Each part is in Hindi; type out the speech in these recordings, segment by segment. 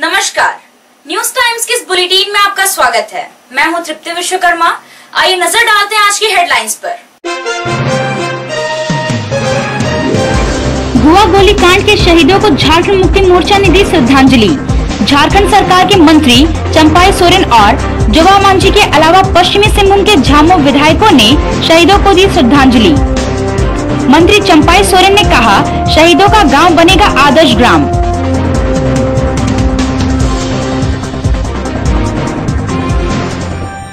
नमस्कार, न्यूज टाइम्स के इस बुलेटिन में आपका स्वागत है। मैं हूं तृप्ति विश्वकर्मा। आइए नजर डालते हैं आज की हेडलाइंस पर। गोवा गोलीकांड के शहीदों को झारखंड मुक्ति मोर्चा ने दी श्रद्धांजलि। झारखंड सरकार के मंत्री चंपाई सोरेन और जोबा मांझी के अलावा पश्चिमी सिंहभूम के झामुमो विधायकों ने शहीदों को दी श्रद्धांजलि। मंत्री चंपाई सोरेन ने कहा, शहीदों का गांव बनेगा आदर्श ग्राम।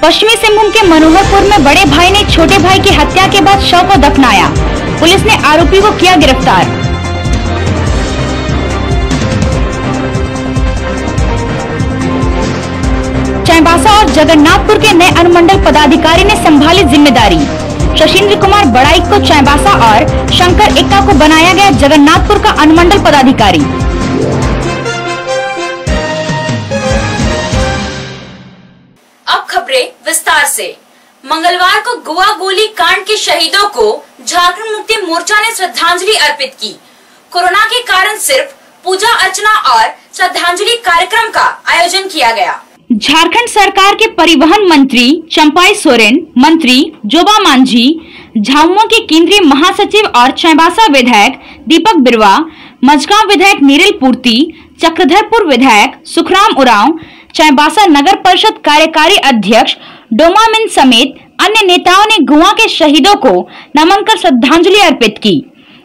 पश्चिमी सिंहभूम के मनोहरपुर में बड़े भाई ने छोटे भाई की हत्या के बाद शव को दफनाया। पुलिस ने आरोपी को किया गिरफ्तार। चाईबासा और जगन्नाथपुर के नए अनुमंडल पदाधिकारी ने संभाली जिम्मेदारी। शशिन्द्र कुमार बड़ाइक को चाईबासा और शंकर एक्का को बनाया गया जगन्नाथपुर का अनुमंडल पदाधिकारी। अब खबरें विस्तार से। मंगलवार को गोवा गोली कांड के शहीदों को झारखंड मुक्ति मोर्चा ने श्रद्धांजलि अर्पित की। कोरोना के कारण सिर्फ पूजा अर्चना और श्रद्धांजलि कार्यक्रम का आयोजन किया गया। झारखंड सरकार के परिवहन मंत्री चंपाई सोरेन, मंत्री जोबा मांझी, झामुमो के केंद्रीय महासचिव और चाईबासा विधायक दीपक बिरुवा, मझगांव विधायक नीरल पूर्ति, चक्रधरपुर विधायक सुखराम उरांव, चाईबासा नगर परिषद कार्यकारी अध्यक्ष डोमा मिन समेत अन्य नेताओं ने गोवा के शहीदों को नमन कर श्रद्धांजलि अर्पित की।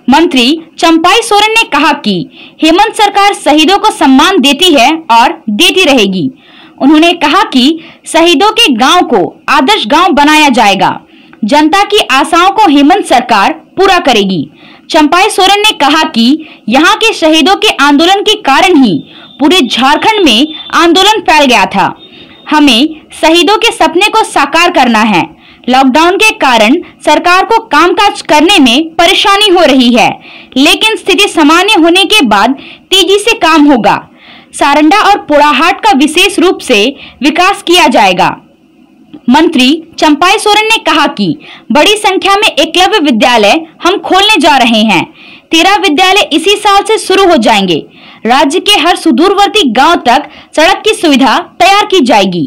मंत्री चंपाई सोरेन ने कहा कि हेमंत सरकार शहीदों को सम्मान देती है और देती रहेगी। उन्होंने कहा कि शहीदों के गांव को आदर्श गांव बनाया जाएगा। जनता की आशाओं को हेमंत सरकार पूरा करेगी। चंपाई सोरेन ने कहा कि यहां के शहीदों के आंदोलन के कारण ही पूरे झारखंड में आंदोलन फैल गया था। हमें शहीदों के सपने को साकार करना है। लॉकडाउन के कारण सरकार को कामकाज करने में परेशानी हो रही है, लेकिन स्थिति सामान्य होने के बाद तेजी से काम होगा। सारंडा और पोड़ाहाट का विशेष रूप से विकास किया जाएगा। मंत्री चंपाई सोरेन ने कहा कि बड़ी संख्या में एकलव्य विद्यालय हम खोलने जा रहे हैं। 13 विद्यालय इसी साल से शुरू हो जाएंगे। राज्य के हर सुदूरवर्ती गांव तक सड़क की सुविधा तैयार की जाएगी।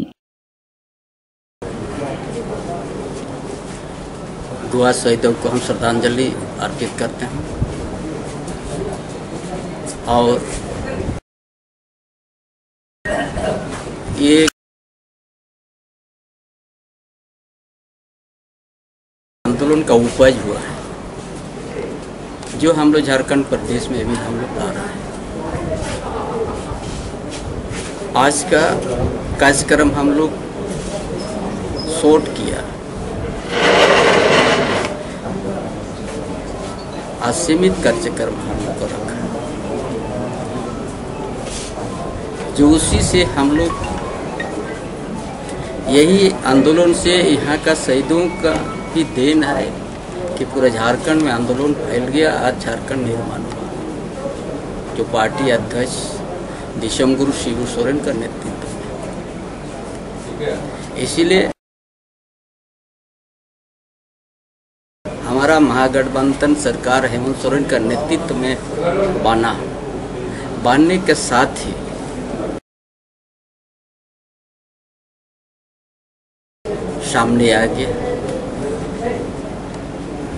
गोवा शहीदों को हम श्रद्धांजलि अर्पित करते हैं और ये आंदोलन का उपज हुआ है जो हम लोग झारखंड प्रदेश में भी हम लोग ला रहे हैं। आज का कार्यक्रम हम लोग शॉर्ट किया, असीमित कार्यक्रम हम लोग को रखा, जो उसी से हम लोग यही आंदोलन से यहाँ का शहीदों का भी देन है कि पूरे झारखंड में आंदोलन फैल गया। आज झारखंड निर्माण हुआ जो पार्टी अध्यक्ष दिशमगुरु शिबू सोरेन का नेतृत्व है। इसीलिए हमारा महागठबंधन सरकार हेमंत सोरेन का नेतृत्व में बनने के साथ ही सामने आ गया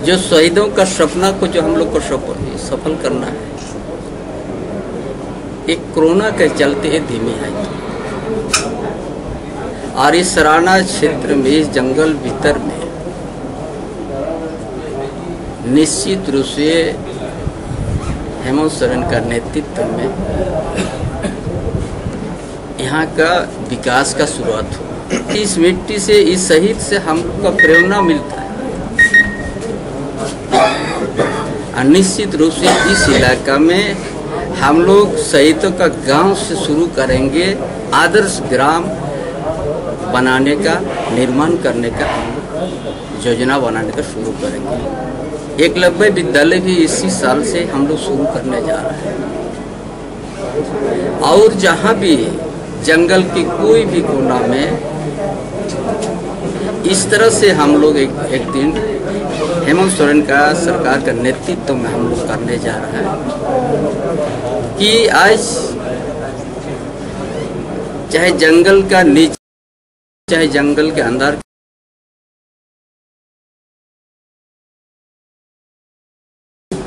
जो शहीदों का सपना को जो हम लोग को सफल करना है। एक कोरोना के चलते धीमी है और इस सराना क्षेत्र में, इस जंगल भीतर में निश्चित रूप से हेमंत सोरेन का नेतृत्व में यहाँ का विकास का शुरुआत हो। इस मिट्टी से, इस शहीद से हमको प्रेरणा मिलता है। और निश्चित रूप से इस इलाका में हम लोग शहीदों का गांव से शुरू करेंगे। आदर्श ग्राम बनाने का, निर्माण करने का योजना बनाने का शुरू करेंगे। एकलव्य विद्यालय भी इसी साल से हम लोग शुरू करने जा रहे हैं। और जहाँ भी जंगल की कोई भी कोना में इस तरह से हम लोग एक दिन हेमंत सोरेन का सरकार का नेतृत्व में हम लोग करने जा रहे हैं कि आज चाहे जंगल का नीचे चाहे जंगल के अंदर,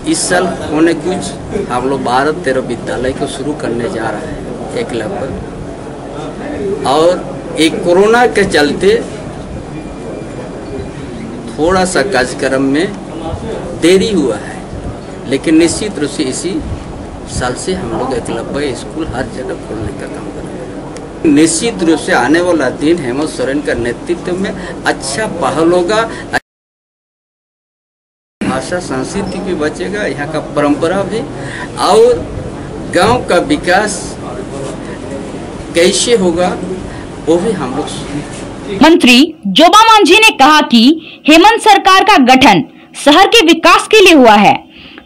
इस साल होने कुछ हम लोग 12-13 विद्यालय को शुरू करने जा रहे हैं एकलव्य। और एक कोरोना के चलते थोड़ा सा कार्यक्रम में देरी हुआ है, लेकिन निश्चित रूप से इसी साल से हम लोग एकलव्य स्कूल हर जगह खोलने का काम कर रहे हैं। निश्चित रूप से आने वाला दिन हेमंत सोरेन का नेतृत्व में अच्छा पहल होगा। भाषा संस्कृति भी बचेगा, यहाँ का परंपरा भी, और गांव का विकास कैसे होगा वो भी हम लोग। मंत्री जोबा मांझी ने कहा कि हेमंत सरकार का गठन शहर के विकास के लिए हुआ है।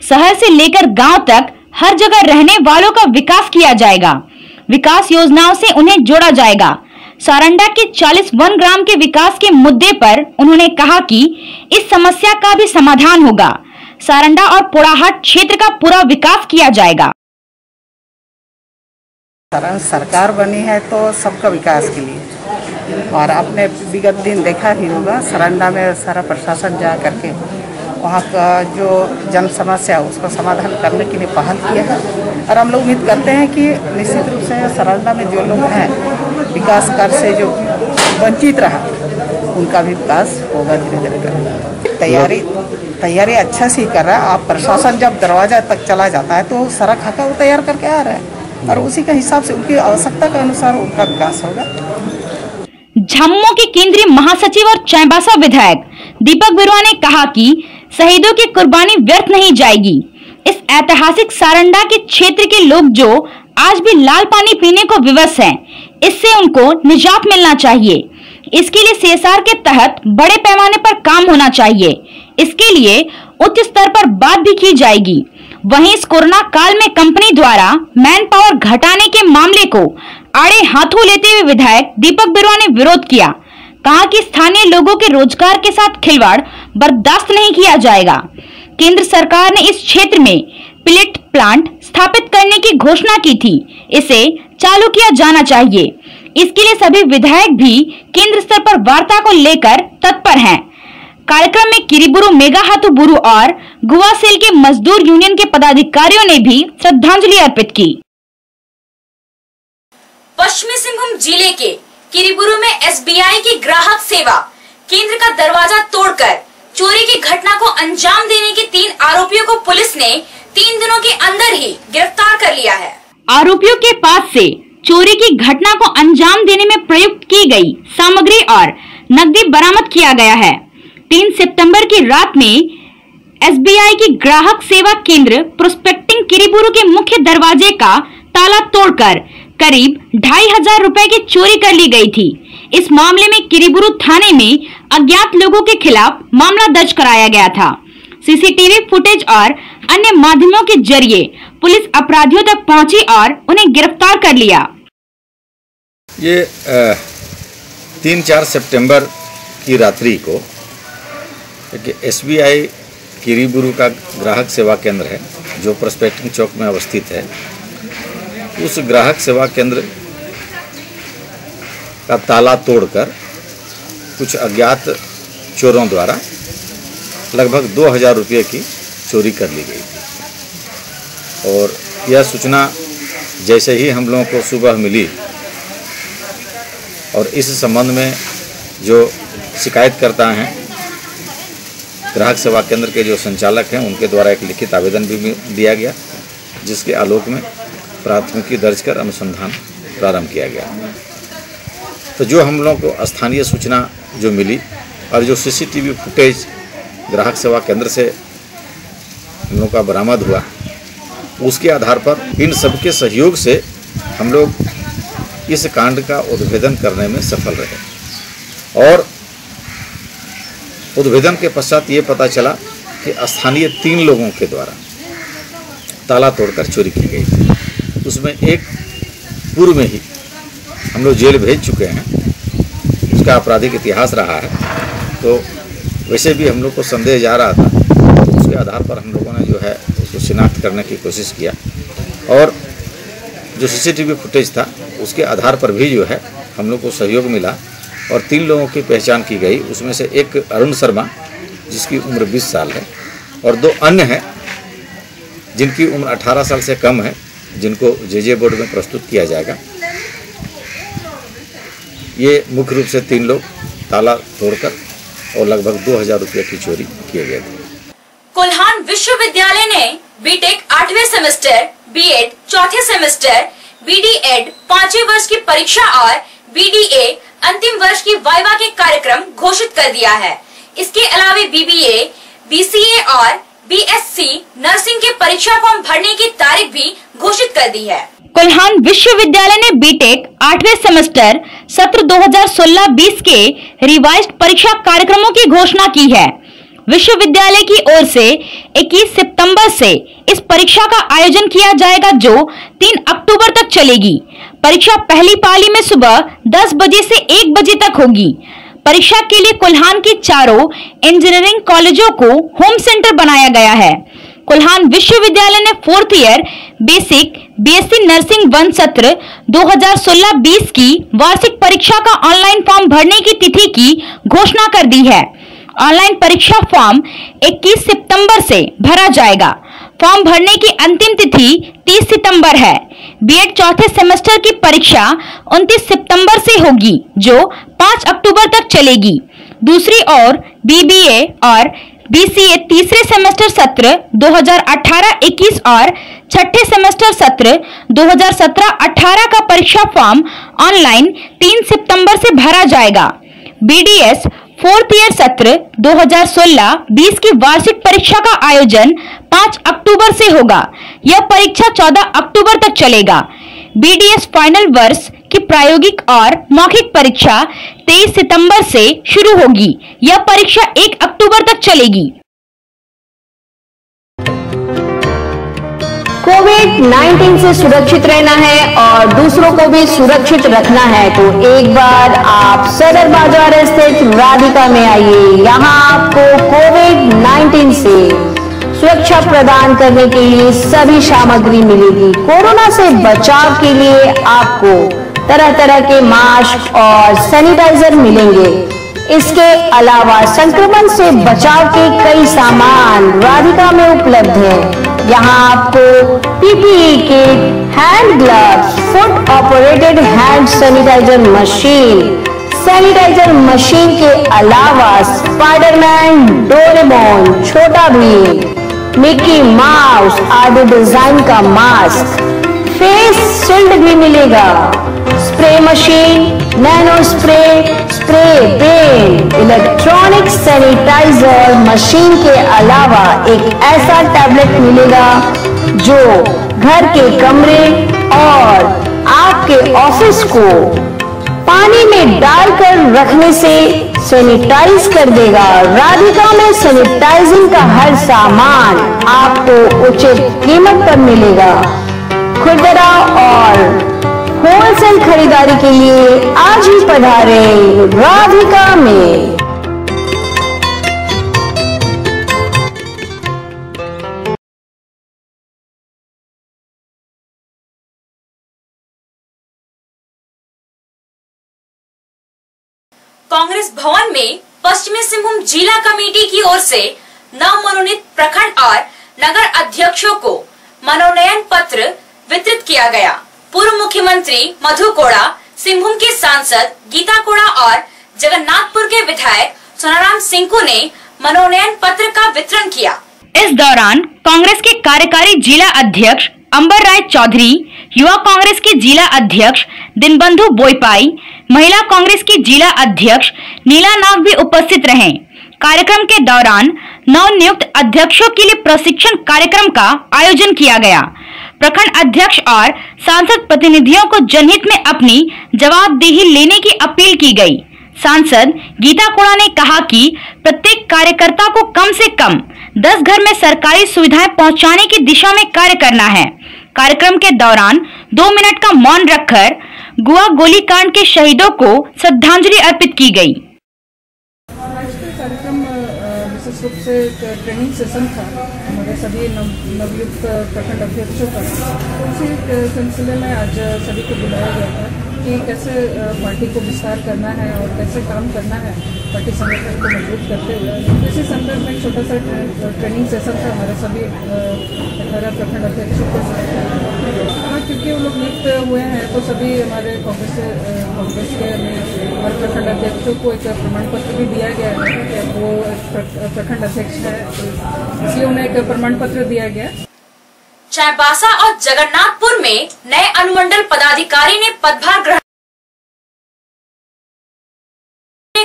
शहर से लेकर गांव तक हर जगह रहने वालों का विकास किया जाएगा। विकास योजनाओं से उन्हें जोड़ा जाएगा। सारंडा के 40 वन ग्राम के विकास के मुद्दे पर उन्होंने कहा कि इस समस्या का भी समाधान होगा। सारंडा और पोड़ाहाट क्षेत्र का पूरा विकास किया जाएगा। सरकार बनी है तो सबका विकास के लिए, और आपने विगत दिन देखा ही होगा सारंडा में सारा प्रशासन जा करके वहाँ का जो जन समस्या है उसका समाधान करने के लिए पहल किया है। और हम लोग उम्मीद करते हैं कि निश्चित रूप से सारंडा में जो लोग हैं विकास कार्य से जो वंचित रहा उनका भी विकास होगा धीरे धीरे कर। तैयारी अच्छा से कर रहा है। आप प्रशासन जब दरवाजा तक चला जाता है तो सारा खाका वो तैयार करके आ रहा है, और उसी के हिसाब से उनकी आवश्यकता के अनुसार उनका विकास होगा। झामुमो के केंद्रीय महासचिव और चाईबासा विधायक दीपक बिरुआ ने कहा कि शहीदों की कुर्बानी व्यर्थ नहीं जाएगी। इस ऐतिहासिक सारंडा के क्षेत्र के लोग जो आज भी लाल पानी पीने को विवश हैं, इससे उनको निजात मिलना चाहिए। इसके लिए सीएसआर के तहत बड़े पैमाने पर काम होना चाहिए। इसके लिए उच्च स्तर पर बात भी की जाएगी। वहीं इस कोरोना काल में कंपनी द्वारा मैन पावर घटाने के मामले को आड़े हाथों लेते हुए विधायक दीपक बिरुआ ने विरोध किया। कहा कि स्थानीय लोगों के रोजगार के साथ खिलवाड़ बर्दाश्त नहीं किया जाएगा। केंद्र सरकार ने इस क्षेत्र में पिलेट प्लांट स्थापित करने की घोषणा की थी, इसे चालू किया जाना चाहिए। इसके लिए सभी विधायक भी केंद्र स्तर पर वार्ता को लेकर तत्पर हैं। कार्यक्रम में किरीबुरु मेगा हाथुबुरु और गुवा सेल के मजदूर यूनियन के पदाधिकारियों ने भी श्रद्धांजलि अर्पित की। पश्चिमी सिंहभूम जिले के किरीबुरु में एसबीआई की ग्राहक सेवा केंद्र का दरवाजा तोड़कर चोरी की घटना को अंजाम देने के 3 आरोपियों को पुलिस ने 3 दिनों के अंदर ही गिरफ्तार कर लिया है। आरोपियों के पास से चोरी की घटना को अंजाम देने में प्रयुक्त की गई सामग्री और नकदी बरामद किया गया है। 3 सितंबर की रात में एसबीआई की ग्राहक सेवा केंद्र प्रोस्पेक्टिंग किरीबुरु के मुख्य दरवाजे का ताला तोड़कर करीब 2500 रुपए की चोरी कर ली गई थी। इस मामले में किरीबुरु थाने में अज्ञात लोगों के खिलाफ मामला दर्ज कराया गया था। सीसीटीवी फुटेज और अन्य माध्यमों के जरिए पुलिस अपराधियों तक पहुंची और उन्हें गिरफ्तार कर लिया। ये 3-4 सितंबर की रात्रि को एसबीआई किरीबुरु का ग्राहक सेवा केंद्र है जो प्रोस्पेक्टिंग चौक में अवस्थित है। उस ग्राहक सेवा केंद्र का ताला तोड़कर कुछ अज्ञात चोरों द्वारा लगभग 2000 रुपये की चोरी कर ली गई थी। और यह सूचना जैसे ही हम लोगों को सुबह मिली और इस संबंध में जो शिकायतकर्ता हैं ग्राहक सेवा केंद्र के जो संचालक हैं उनके द्वारा एक लिखित आवेदन भी दिया गया, जिसके आलोक में प्राथमिकी दर्ज कर अनुसंधान प्रारंभ किया गया। तो जो हम लोगों को स्थानीय सूचना जो मिली और जो सीसीटीवी फुटेज ग्राहक सेवा केंद्र से हम लोगों का बरामद हुआ, उसके आधार पर इन सबके सहयोग से हम लोग इस कांड का उद्भेदन करने में सफल रहे। और उद्भेदन के पश्चात ये पता चला कि स्थानीय 3 लोगों के द्वारा ताला तोड़कर चोरी की गई थी। उसमें एक पूर्व में ही हम लोग जेल भेज चुके हैं, उसका आपराधिक इतिहास रहा है। तो वैसे भी हम लोग को संदेह जा रहा था, तो उसके आधार पर हम लोगों ने जो है उसको शिनाख्त करने की कोशिश किया। और जो CCTV फुटेज था उसके आधार पर भी जो है हम लोग को सहयोग मिला और 3 लोगों की पहचान की गई। उसमें से एक अरुण शर्मा जिसकी उम्र 20 साल है और 2 अन्य हैं जिनकी उम्र 18 साल से कम है, जिनको JJ बोर्ड में प्रस्तुत किया जाएगा। ये मुख्य रूप से 3 लोग ताला तोड़कर और लगभग 2000 रुपये की चोरी किए गए थे। कोल्हान विश्वविद्यालय ने बीटेक 8वें सेमेस्टर, बीएड 4थे सेमेस्टर, BD.Ed 5वें वर्ष की परीक्षा और BDA अंतिम वर्ष की वाइवा के कार्यक्रम घोषित कर दिया है। इसके अलावा BBA, BCA और BSc नर्सिंग के परीक्षा फॉर्म भरने की तारीख भी घोषित कर दी है। कोल्हान विश्वविद्यालय ने बीटेक 8वें सेमेस्टर सत्र 2016-20 के रिवाइज्ड परीक्षा कार्यक्रमों की घोषणा की है। विश्वविद्यालय की ओर से 21 सितंबर से इस परीक्षा का आयोजन किया जाएगा जो 3 अक्टूबर तक चलेगी। परीक्षा पहली पाली में सुबह 10 बजे से 1 बजे तक होगी। परीक्षा के लिए कोल्हान की चारों इंजीनियरिंग कॉलेजों को होम सेंटर बनाया गया है। कोल्हान विश्वविद्यालय ने 4th year basic BSc nursing 1 सत्र 2016-20 की वार्षिक परीक्षा का ऑनलाइन फॉर्म भरने की तिथि की घोषणा कर दी है। ऑनलाइन परीक्षा फॉर्म 21 सितंबर से भरा जाएगा। फॉर्म भरने की अंतिम तिथि 30 सितंबर है। बीएड 4थे सेमेस्टर की परीक्षा 29 सितंबर से होगी जो 5 अक्टूबर तक चलेगी। दूसरी ओर BBA और BCA तीसरे सेमेस्टर सत्र 2018-21 और छठे सेमेस्टर सत्र 2017-18 का परीक्षा फॉर्म ऑनलाइन 3 सितंबर से भरा जाएगा। BDS 4th ईयर सत्र 2016-20 की वार्षिक परीक्षा का आयोजन 5 अक्टूबर से होगा। यह परीक्षा 14 अक्टूबर तक चलेगा। BDS फाइनल वर्ष की प्रायोगिक और मौखिक परीक्षा 23 सितंबर से शुरू होगी। यह परीक्षा 1 अक्टूबर तक चलेगी। कोविड-19 से सुरक्षित रहना है और दूसरों को भी सुरक्षित रखना है तो एक बार आप सदर बाजार स्थित राधिका में आइए। यहाँ आपको कोविड-19 से सुरक्षा प्रदान करने के लिए सभी सामग्री मिलेगी। कोरोना से बचाव के लिए आपको तरह तरह के मास्क और सैनिटाइजर मिलेंगे। इसके अलावा संक्रमण से बचाव के कई सामान राधिका में उपलब्ध हैं। यहाँ आपको PPE kit, hand gloves, foot operated hand sanitiser machine के अलावा Spiderman, Doraemon, Chhota Bheem, Mickey Mouse आदि डिजाइन का मास्क, फेस शील्ड भी मिलेगा। Spray machine, nano spray, spray paint, electronic sanitiser machine के अलावा एक ऐसा टैबलेट मिलेगा जो घर के कमरे और आपके ऑफिस को पानी में डालकर रखने से सैनिटाइज कर देगा। राधिका में सैनिटाइजिंग का हर सामान आपको उचित कीमत पर मिलेगा। खुदरा और होलसेल खरीदारी के लिए आज ही पधारे राधिका में। कांग्रेस भवन में पश्चिमी सिंहभूम जिला कमेटी की ओर से नवमनोनीत प्रखंड और नगर अध्यक्षों को मनोनयन पत्र वितरित किया गया। पूर्व मुख्यमंत्री मधु कोड़ा, सिंहभूम के सांसद गीता कोड़ा और जगन्नाथपुर के विधायक सोनाराम सिंकू ने मनोनयन पत्र का वितरण किया। इस दौरान कांग्रेस के कार्यकारी जिला अध्यक्ष अंबर राय चौधरी, युवा कांग्रेस के जिला अध्यक्ष दिनबंधु बोईपाई, महिला कांग्रेस की जिला अध्यक्ष नीला नाग भी उपस्थित रहे। कार्यक्रम के दौरान नवनियुक्त अध्यक्षों के लिए प्रशिक्षण कार्यक्रम का आयोजन किया गया। प्रखंड अध्यक्ष और सांसद प्रतिनिधियों को जनहित में अपनी जवाबदेही लेने की अपील की गई। सांसद गीता कोड़ा ने कहा कि प्रत्येक कार्यकर्ता को कम से कम 10 घर में सरकारी सुविधाएं पहुंचाने की दिशा में कार्य करना है। कार्यक्रम के दौरान 2 मिनट का मौन रखकर गुआ गोलीकांड के शहीदों को श्रद्धांजलि अर्पित की गई। कार्यक्रम विशेष रूप से ट्रेनिंग सेशन था। हमारे सभी नवयुक्त प्रखंड अध्यक्षों का, उसी सिलसिले में आज सभी को बुलाया गया था कि कैसे पार्टी को विस्तार करना है और कैसे काम करना है पार्टी संगठन को मजबूत करते हुए। इसी संदर्भ में एक छोटा सा ट्रेनिंग सेशन था हमारे सभी 18 प्रखंड अध्यक्षों के साथ। हाँ, क्योंकि वो लोग नियुक्त हुए हैं तो सभी हमारे कांग्रेस के हमारे प्रखंड अध्यक्षों को एक प्रमाण पत्र भी दिया गया है कि वो प्रखंड अध्यक्ष है, इसलिए उन्हें एक प्रमाण पत्र दिया गया। चाईबासा और जगन्नाथपुर में नए अनुमंडल पदाधिकारी ने पदभार ग्रहण।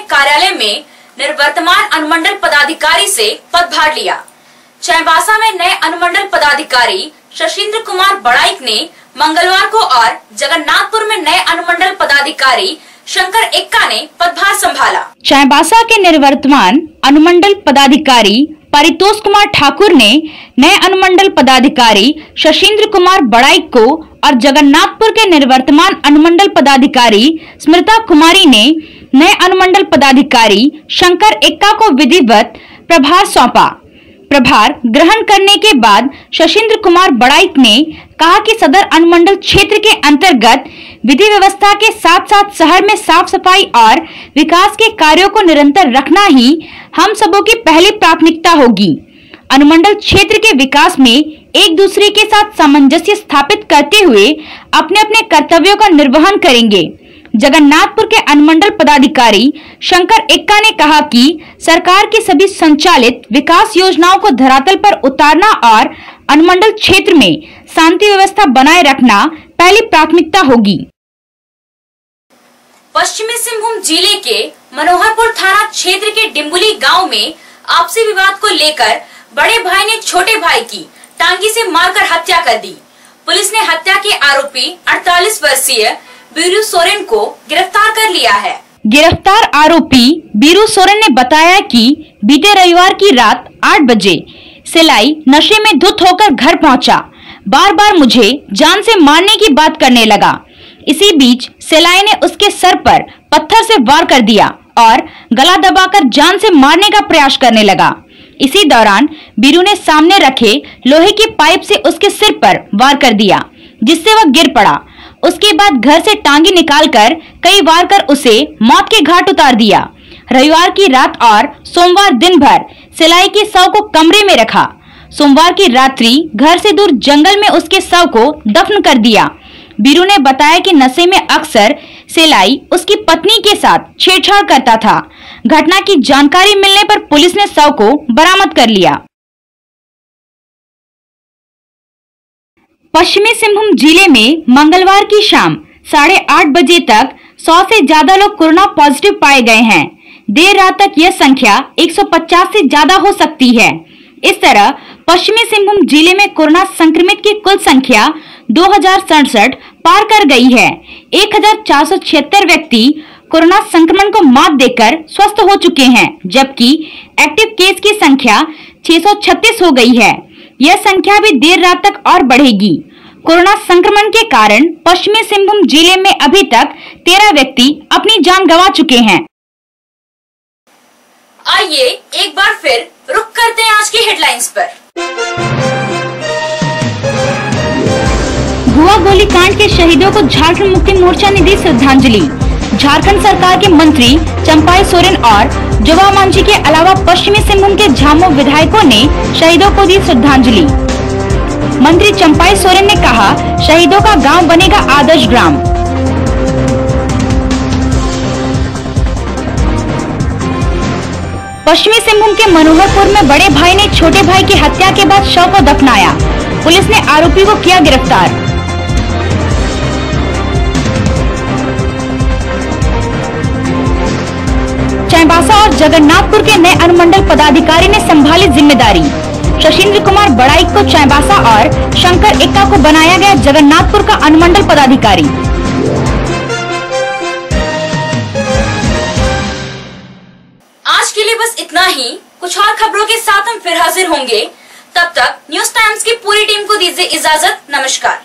कार्यालय में निवर्तमान अनुमंडल पदाधिकारी से पदभार लिया। चाईबासा में नए अनुमंडल पदाधिकारी शशीन्द्र कुमार बड़ाइक ने मंगलवार को और जगन्नाथपुर में नए अनुमंडल पदाधिकारी शंकर एक्का ने पदभार संभाला। चाईबासा के निवर्तमान अनुमंडल पदाधिकारी परितोष कुमार ठाकुर ने नए अनुमंडल पदाधिकारी शशीन्द्र कुमार बड़ाइक को और जगन्नाथपुर के निवर्तमान अनुमंडल पदाधिकारी स्मृता कुमारी ने नए अनुमंडल पदाधिकारी शंकर एक्का को विधिवत प्रभार सौंपा। प्रभार ग्रहण करने के बाद शशीन्द्र कुमार बड़ाइक ने कहा कि सदर अनुमंडल क्षेत्र के अंतर्गत विधि व्यवस्था के साथ साथ शहर में साफ सफाई और विकास के कार्यों को निरंतर रखना ही हम सबों की पहली प्राथमिकता होगी। अनुमंडल क्षेत्र के विकास में एक दूसरे के साथ सामंजस्य स्थापित करते हुए अपने अपने कर्तव्यों का निर्वहन करेंगे। जगन्नाथपुर के अनुमंडल पदाधिकारी शंकर एक्का ने कहा कि सरकार की सभी संचालित विकास योजनाओं को धरातल पर उतारना और अनुमंडल क्षेत्र में शांति व्यवस्था बनाए रखना पहली प्राथमिकता होगी। पश्चिमी सिंहभूम जिले के मनोहरपुर थाना क्षेत्र के डिम्बुली गांव में आपसी विवाद को लेकर बड़े भाई ने छोटे भाई की टांगी से मारकर हत्या कर दी। पुलिस ने हत्या के आरोपी 48 वर्षीय बीरू सोरेन को गिरफ्तार कर लिया है। गिरफ्तार आरोपी बीरू सोरेन ने बताया कि बीते रविवार की रात 8 बजे सिलाई नशे में धुत होकर घर पहुंचा। बार बार मुझे जान से मारने की बात करने लगा। इसी बीच सिलाई ने उसके सर पर पत्थर से वार कर दिया और गला दबाकर जान से मारने का प्रयास करने लगा। इसी दौरान बीरू ने सामने रखे लोहे की पाइप से उसके सिर पर वार कर दिया, जिससे वह गिर पड़ा। उसके बाद घर से टांगी निकालकर कई वार कर उसे मौत के घाट उतार दिया। रविवार की रात और सोमवार दिन भर सिलाई के शव को कमरे में रखा। सोमवार की रात्रि घर से दूर जंगल में उसके शव को दफन कर दिया। बीरू ने बताया कि नशे में अक्सर सिलाई उसकी पत्नी के साथ छेड़छाड़ करता था। घटना की जानकारी मिलने पर पुलिस ने शव को बरामद कर लिया। पश्चिमी सिंहभूम जिले में मंगलवार की शाम 8:30 बजे तक 100 से ज्यादा लोग कोरोना पॉजिटिव पाए गए हैं। देर रात तक यह संख्या 150 से ज्यादा हो सकती है। इस तरह पश्चिमी सिंहभूम जिले में कोरोना संक्रमित की कुल संख्या 2067 पार कर गई है। 1476 व्यक्ति कोरोना संक्रमण को मात देकर स्वस्थ हो चुके हैं, जबकि एक्टिव केस की संख्या 636 हो गई है। यह संख्या भी देर रात तक और बढ़ेगी। कोरोना संक्रमण के कारण पश्चिमी सिंहभूम जिले में अभी तक 13 व्यक्ति अपनी जान गंवा चुके हैं। आइए एक बार फिर रुक करते हैं आज की हेडलाइंस पर। गुआ गोलीकांड के शहीदों को झारखंड मुक्ति मोर्चा ने दी श्रद्धांजलि। झारखंड सरकार के मंत्री चंपाई सोरेन और जोबा मांझी के अलावा पश्चिमी सिंहभूम के झामुमो विधायकों ने शहीदों को दी श्रद्धांजलि। मंत्री चंपाई सोरेन ने कहा, शहीदों का गांव बनेगा आदर्श ग्राम। पश्चिमी सिंहभूम के मनोहरपुर में बड़े भाई ने छोटे भाई की हत्या के बाद शव को दफनाया। पुलिस ने आरोपी को किया गिरफ्तार। चाईबासा और जगन्नाथपुर के नए अनुमंडल पदाधिकारी ने संभाली जिम्मेदारी। शशीन्द्र कुमार बड़ाइक को चाईबासा और शंकर एक्का को बनाया गया जगन्नाथपुर का अनुमंडल पदाधिकारी। आज के लिए बस इतना ही। कुछ और खबरों के साथ हम फिर हाजिर होंगे। तब तक न्यूज़ टाइम्स की पूरी टीम को दीजिए इजाजत। नमस्कार।